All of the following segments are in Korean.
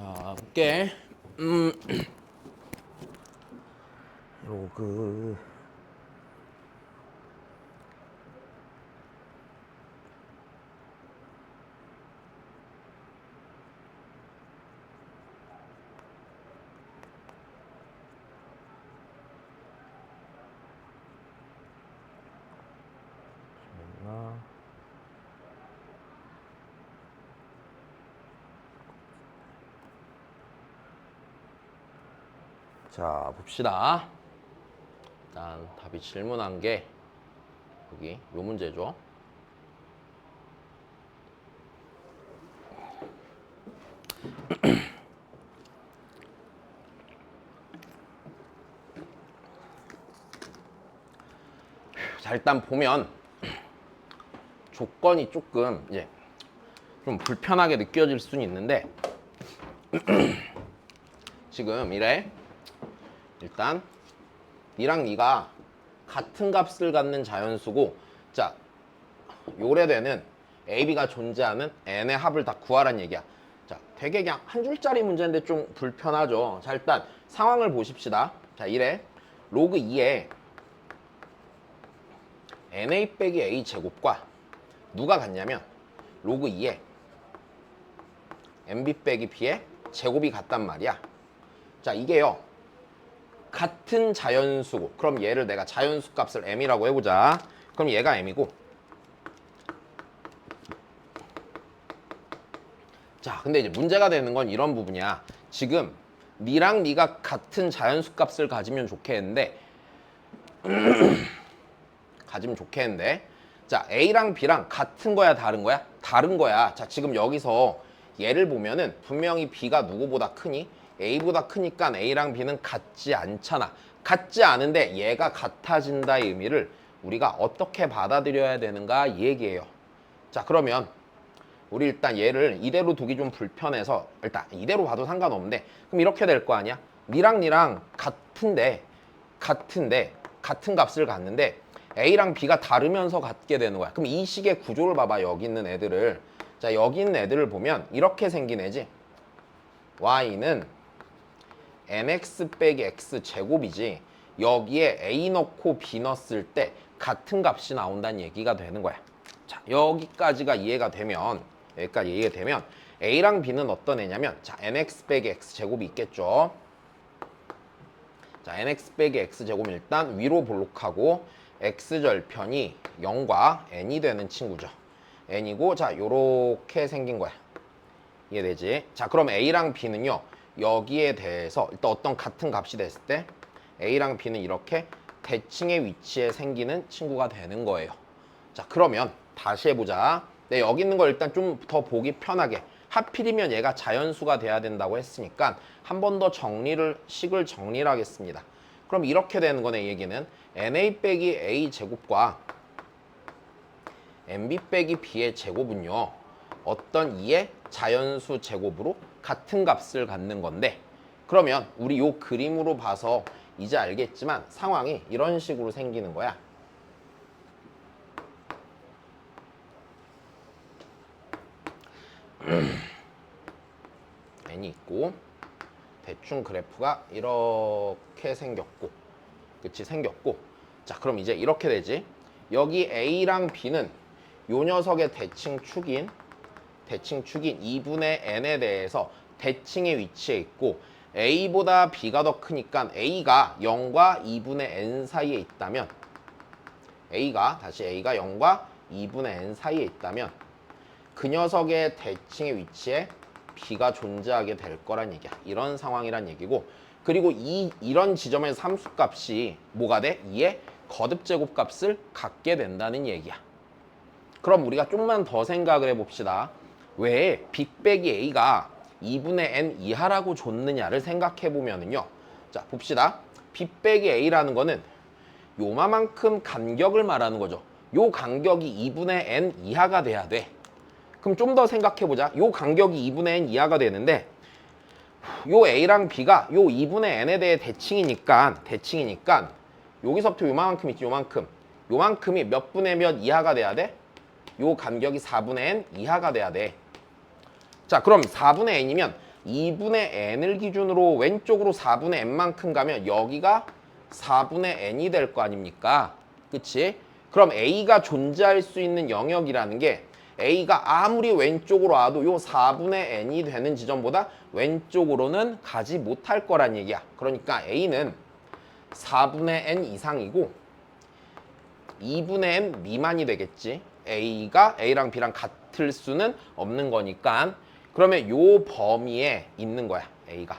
자, 볼게. 로그. 자, 봅시다. 일단 답이 질문한 게 여기 요 문제죠. 자, 일단 보면 조건이 조금 이제 좀 불편하게 느껴질 수는 있는데 지금 이래. 일단 니랑 니가 같은 값을 갖는 자연수고, 자, 요래되는 AB가 존재하는 N의 합을 다 구하란 얘기야. 자, 되게 그냥 한 줄짜리 문제인데 좀 불편하죠. 자, 일단 상황을 보십시다. 자, 이래. 로그 2에 NA 빼기 A 제곱과 누가 같냐면 로그 2에 MB 빼기 B의 제곱이 같단 말이야. 자, 이게요, 같은 자연수고, 그럼 얘를 내가 자연수 값을 M이라고 해보자. 그럼 얘가 M이고, 자, 근데 이제 문제가 되는 건 이런 부분이야. 지금 니랑 니가 같은 자연수 값을 가지면 좋겠는데 자, A랑 B랑 같은 거야 다른 거야? 다른 거야. 자, 지금 여기서 얘를 보면은 분명히 B가 누구보다 크니? A보다 크니까 A랑 B는 같지 않잖아. 같지 않은데 얘가 같아진다의 의미를 우리가 어떻게 받아들여야 되는가 이 얘기예요. 자, 그러면 우리 일단 얘를 이대로 두기 좀 불편해서 일단 이대로 봐도 상관없는데, 그럼 이렇게 될 거 아니야? 니랑 같은 값을 갖는데 A랑 B가 다르면서 갖게 되는 거야. 그럼 이 식의 구조를 봐봐. 여기 있는 애들을. 자, 여기 있는 애들을 보면 이렇게 생긴 애지. Y는 nx 빼기 x 제곱이지, 여기에 A 넣고 B 넣었을 때 같은 값이 나온다는 얘기가 되는 거야. 자, 여기까지가 이해가 되면 A랑 B는 어떤 애냐면, 자, nx 빼기 x 제곱이 있겠죠. 자, nx 빼기 x 제곱은 일단 위로 볼록하고 x절편이 0과 n이 되는 친구죠. n이고, 자, 요렇게 생긴 거야. 이해되지? 자, 그럼 A랑 B는요, 여기에 대해서 일단 어떤 같은 값이 됐을 때 A랑 B는 이렇게 대칭의 위치에 생기는 친구가 되는 거예요. 자, 그러면 다시 해보자. 네, 여기 있는 걸 일단 좀 더 보기 편하게, 하필이면 얘가 자연수가 돼야 된다고 했으니까 한 번 더 식을 정리를 하겠습니다. 그럼 이렇게 되는 거네. 이 얘기는 NA 빼기 A 제곱과 MB 빼기 B의 제곱은요, 어떤 2의 자연수 제곱으로 같은 값을 갖는 건데, 그러면 우리 요 그림으로 봐서 이제 알겠지만 상황이 이런 식으로 생기는 거야. n이 있고 대충 그래프가 이렇게 생겼고, 그치? 생겼고, 자, 그럼 이제 이렇게 되지. 여기 A랑 B는 요 녀석의 대칭축인 2분의 n에 대해서 대칭의 위치에 있고, A보다 B가 더 크니까 A가 0과 2분의 n 사이에 있다면, A가 0과 2분의 n 사이에 있다면 그 녀석의 대칭의 위치에 B가 존재하게 될 거란 얘기야. 이런 상황이란 얘기고, 그리고 이런 지점에서 함수값이 뭐가 돼? 2의 거듭제곱값을 갖게 된다는 얘기야. 그럼 우리가 좀만 더 생각을 해봅시다. 왜 B 빼기 A가 2분의 n 이하라고 줬느냐를 생각해보면은요. 자, 봅시다. B 빼기 A라는 거는 요만큼 간격을 말하는 거죠. 요 간격이 2분의 n 이하가 돼야 돼. 그럼 좀 더 생각해보자. 요 간격이 2분의 n 이하가 되는데 요 A랑 B가 요 2분의 n에 대해 대칭이니까 여기서부터 요만큼 있지. 요만큼이 몇 분의 몇 이하가 돼야 돼? 요 간격이 4분의 n 이하가 돼야 돼. 자, 그럼 4분의 n이면 2분의 n을 기준으로 왼쪽으로 4분의 n만큼 가면 여기가 4분의 n이 될 거 아닙니까? 그치? 그럼 a가 존재할 수 있는 영역이라는 게 a가 아무리 왼쪽으로 와도 요 4분의 n이 되는 지점보다 왼쪽으로는 가지 못할 거란 얘기야. 그러니까 a는 4분의 n 이상이고 2분의 n 미만이 되겠지. a가 a랑 b랑 같을 수는 없는 거니까. 그러면 요 범위에 있는 거야, a가.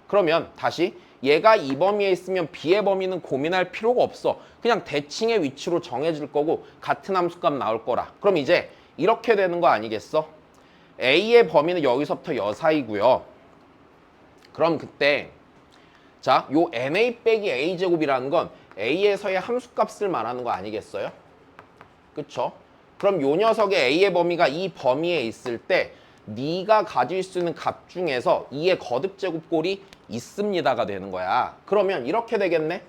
그러면 다시 얘가 이 범위에 있으면 b의 범위는 고민할 필요가 없어. 그냥 대칭의 위치로 정해질 거고 같은 함수값 나올 거라. 그럼 이제 이렇게 되는 거 아니겠어? a의 범위는 여기서부터 여 사이고요. 그럼 그때 자, 요 na 빼기 a 제곱이라는 건 a에서의 함수값을 말하는 거 아니겠어요? 그쵸? 그럼 요 녀석의 a의 범위가 이 범위에 있을 때 네가 가질 수 있는 값 중에서 2의 거듭 제곱꼴이 있습니다가 되는 거야. 그러면 이렇게 되겠네.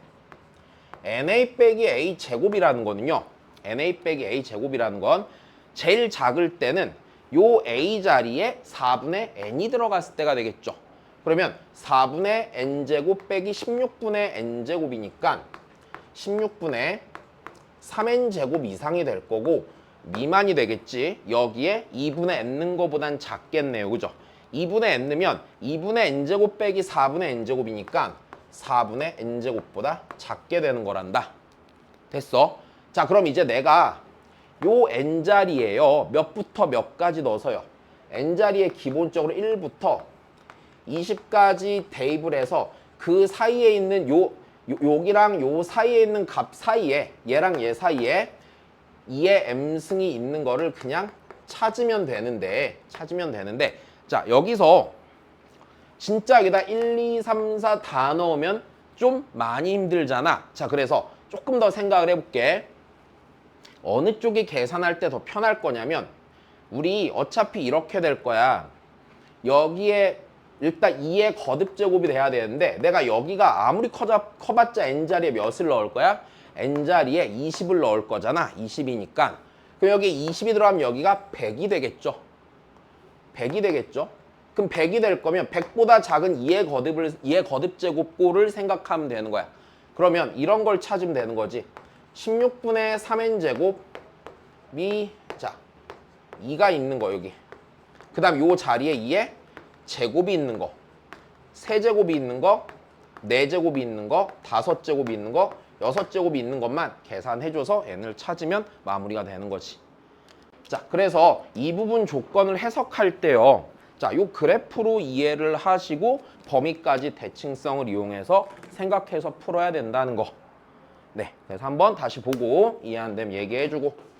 na 빼기 a 제곱이라는 거는요. na 빼기 a 제곱이라는 건 제일 작을 때는 요 a 자리에 4분의 n이 들어갔을 때가 되겠죠. 그러면 4분의 n제곱 빼기 16분의 n제곱이니까 16분의 3n제곱 이상이 될 거고 미만이 되겠지. 여기에 2분의 n는 거보단 작겠네요. 그죠? 2분의 n면 2분의 n제곱 빼기 4분의 n제곱이니까 4분의 n제곱보다 작게 되는 거란다. 됐어? 자, 그럼 이제 내가 요 n자리에요. 몇부터 몇까지 넣어서요. n자리에 기본적으로 1부터 20까지 대입을 해서 그 사이에 있는 여기랑 요 사이에 있는 값 사이에 얘랑 얘 사이에 2의 m승이 있는 거를 그냥 찾으면 되는데 자, 여기서 진짜 여기다 1, 2, 3, 4 다 넣으면 좀 많이 힘들잖아. 자, 그래서 조금 더 생각을 해볼게. 어느 쪽이 계산할 때 더 편할 거냐면 우리 어차피 이렇게 될 거야. 여기에 일단 2의 거듭 제곱이 돼야 되는데 내가 여기가 아무리 커봤자 n자리에 몇을 넣을 거야? n자리에 20을 넣을 거잖아. 20이니까. 그럼 여기 20이 들어가면 여기가 100이 되겠죠. 100이 되겠죠. 그럼 100이 될 거면 100보다 작은 2의 거듭 제곱꼴을 생각하면 되는 거야. 그러면 이런 걸 찾으면 되는 거지. 16분의 3n제곱이 자 2가 있는 거 여기. 그 다음 요 자리에 2의 제곱이 있는 거, 세제곱이 있는 거, 네제곱이 있는 거, 다섯제곱이 있는 거, 여섯제곱이 있는 것만 계산해줘서 n을 찾으면 마무리가 되는 거지. 자, 그래서 이 부분 조건을 해석할 때요. 자, 요 그래프로 이해를 하시고 범위까지 대칭성을 이용해서 생각해서 풀어야 된다는 거. 네, 그래서 한번 다시 보고 이해 안 되면 얘기해주고.